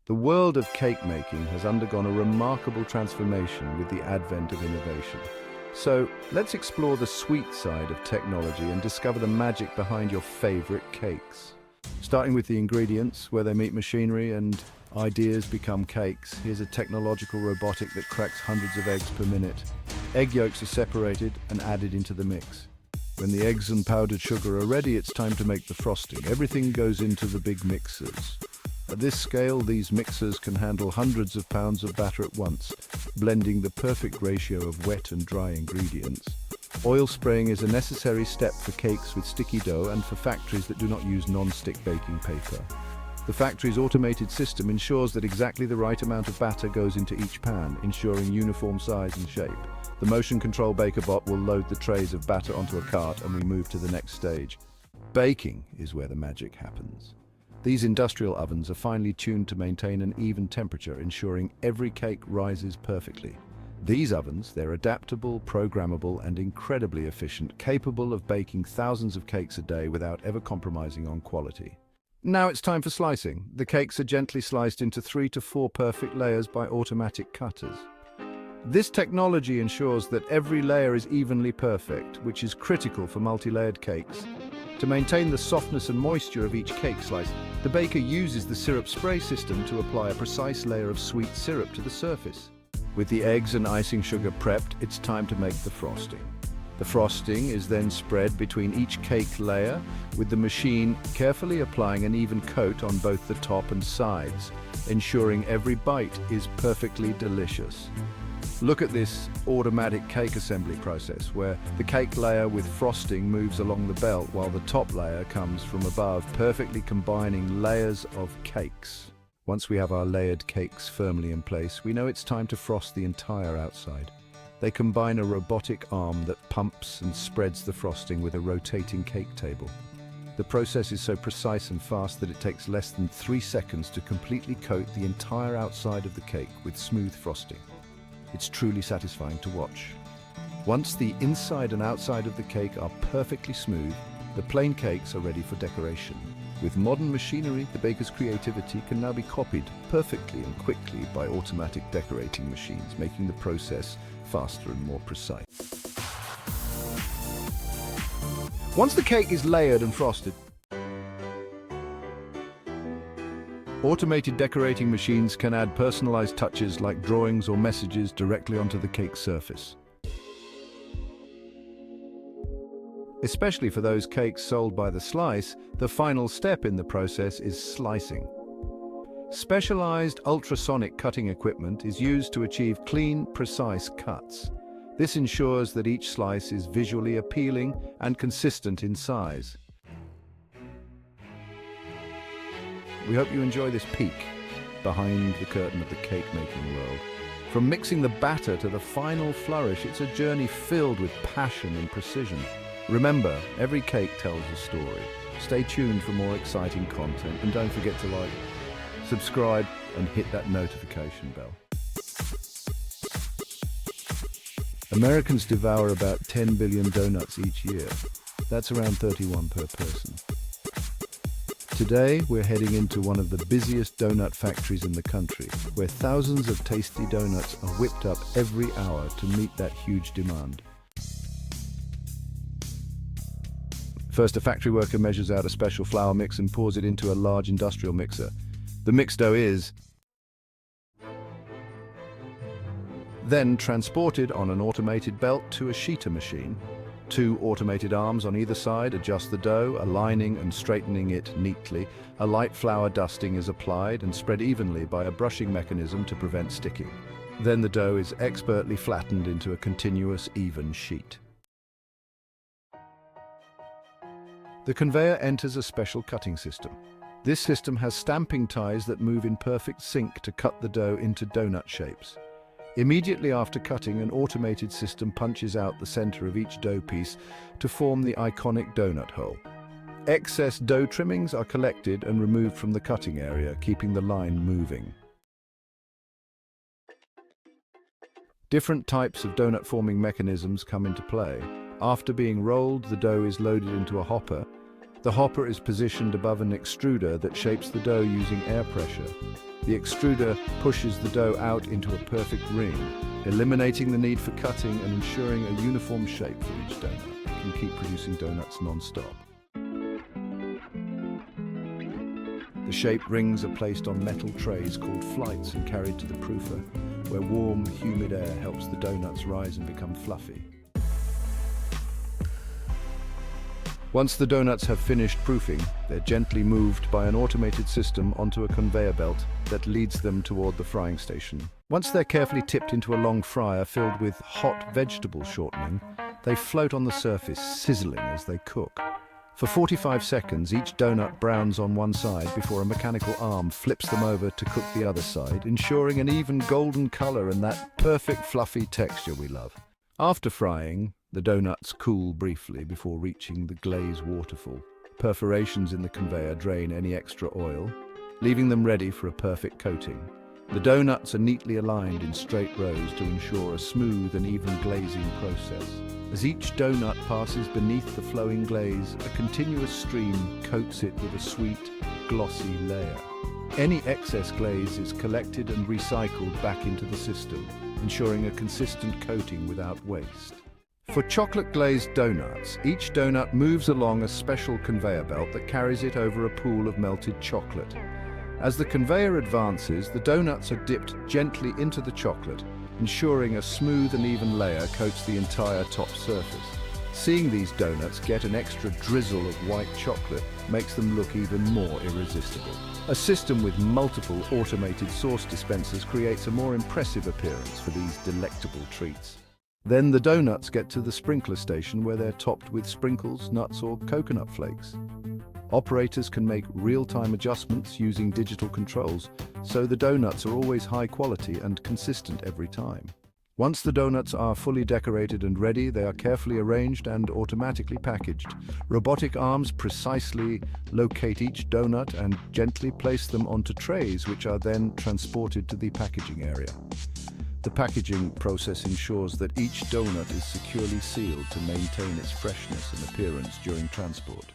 The world of cake making has undergone a remarkable transformation with the advent of innovation. So, let's explore the sweet side of technology and discover the magic behind your favorite cakes. Starting with the ingredients, where they meet machinery and ideas become cakes, here's a technological robotic that cracks hundreds of eggs per minute. Egg yolks are separated and added into the mix. When the eggs and powdered sugar are ready, it's time to make the frosting. Everything goes into the big mixers. At this scale, these mixers can handle hundreds of pounds of batter at once, blending the perfect ratio of wet and dry ingredients. Oil spraying is a necessary step for cakes with sticky dough and for factories that do not use non-stick baking paper. The factory's automated system ensures that exactly the right amount of batter goes into each pan, ensuring uniform size and shape. The motion control baker bot will load the trays of batter onto a cart and we move to the next stage. Baking is where the magic happens. These industrial ovens are finely tuned to maintain an even temperature, ensuring every cake rises perfectly. These ovens, they're adaptable, programmable, and incredibly efficient, capable of baking thousands of cakes a day without ever compromising on quality. Now it's time for slicing. The cakes are gently sliced into 3 to 4 perfect layers by automatic cutters. This technology ensures that every layer is evenly perfect, which is critical for multi-layered cakes. To maintain the softness and moisture of each cake slice, the baker uses the syrup spray system to apply a precise layer of sweet syrup to the surface. With the eggs and icing sugar prepped, it's time to make the frosting. The frosting is then spread between each cake layer, with the machine carefully applying an even coat on both the top and sides, ensuring every bite is perfectly delicious. Look at this automatic cake assembly process, where the cake layer with frosting moves along the belt while the top layer comes from above, perfectly combining layers of cakes. Once we have our layered cakes firmly in place, we know it's time to frost the entire outside. They combine a robotic arm that pumps and spreads the frosting with a rotating cake table. The process is so precise and fast that it takes less than 3 seconds to completely coat the entire outside of the cake with smooth frosting. It's truly satisfying to watch. Once the inside and outside of the cake are perfectly smooth, the plain cakes are ready for decoration. With modern machinery, the baker's creativity can now be copied perfectly and quickly by automatic decorating machines, making the process faster and more precise. Once the cake is layered and frosted, automated decorating machines can add personalized touches like drawings or messages directly onto the cake surface. Especially for those cakes sold by the slice, the final step in the process is slicing. Specialized ultrasonic cutting equipment is used to achieve clean, precise cuts. This ensures that each slice is visually appealing and consistent in size. We hope you enjoy this peek behind the curtain of the cake-making world. From mixing the batter to the final flourish, it's a journey filled with passion and precision. Remember, every cake tells a story. Stay tuned for more exciting content, and don't forget to like, subscribe, and hit that notification bell. Americans devour about 10 billion donuts each year. That's around 31 per person. Today, we're heading into one of the busiest donut factories in the country, where thousands of tasty donuts are whipped up every hour to meet that huge demand. First, a factory worker measures out a special flour mix and pours it into a large industrial mixer. The mixed dough is then transported on an automated belt to a sheeter machine. 2 automated arms on either side adjust the dough, aligning and straightening it neatly. A light flour dusting is applied and spread evenly by a brushing mechanism to prevent sticking. Then the dough is expertly flattened into a continuous, even sheet. The conveyor enters a special cutting system. This system has stamping ties that move in perfect sync to cut the dough into donut shapes. Immediately after cutting, an automated system punches out the center of each dough piece to form the iconic donut hole. Excess dough trimmings are collected and removed from the cutting area, keeping the line moving. Different types of donut forming mechanisms come into play. After being rolled, the dough is loaded into a hopper. The hopper is positioned above an extruder that shapes the dough using air pressure. The extruder pushes the dough out into a perfect ring, eliminating the need for cutting and ensuring a uniform shape for each donut. It can keep producing donuts non-stop. The shaped rings are placed on metal trays called flights and carried to the proofer, where warm, humid air helps the donuts rise and become fluffy. Once the donuts have finished proofing, they're gently moved by an automated system onto a conveyor belt that leads them toward the frying station. Once they're carefully tipped into a long fryer filled with hot vegetable shortening, they float on the surface, sizzling as they cook. For 45 seconds, each donut browns on one side before a mechanical arm flips them over to cook the other side, ensuring an even golden color and that perfect fluffy texture we love. After frying, the donuts cool briefly before reaching the glaze waterfall. Perforations in the conveyor drain any extra oil, leaving them ready for a perfect coating. The donuts are neatly aligned in straight rows to ensure a smooth and even glazing process. As each donut passes beneath the flowing glaze, a continuous stream coats it with a sweet, glossy layer. Any excess glaze is collected and recycled back into the system, ensuring a consistent coating without waste. For chocolate glazed donuts, each donut moves along a special conveyor belt that carries it over a pool of melted chocolate. As the conveyor advances, the donuts are dipped gently into the chocolate, ensuring a smooth and even layer coats the entire top surface. Seeing these donuts get an extra drizzle of white chocolate makes them look even more irresistible. A system with multiple automated sauce dispensers creates a more impressive appearance for these delectable treats. Then the donuts get to the sprinkler station where they're topped with sprinkles, nuts, or coconut flakes. Operators can make real-time adjustments using digital controls, so the donuts are always high quality and consistent every time. Once the donuts are fully decorated and ready, they are carefully arranged and automatically packaged. Robotic arms precisely locate each donut and gently place them onto trays, which are then transported to the packaging area. The packaging process ensures that each donut is securely sealed to maintain its freshness and appearance during transport.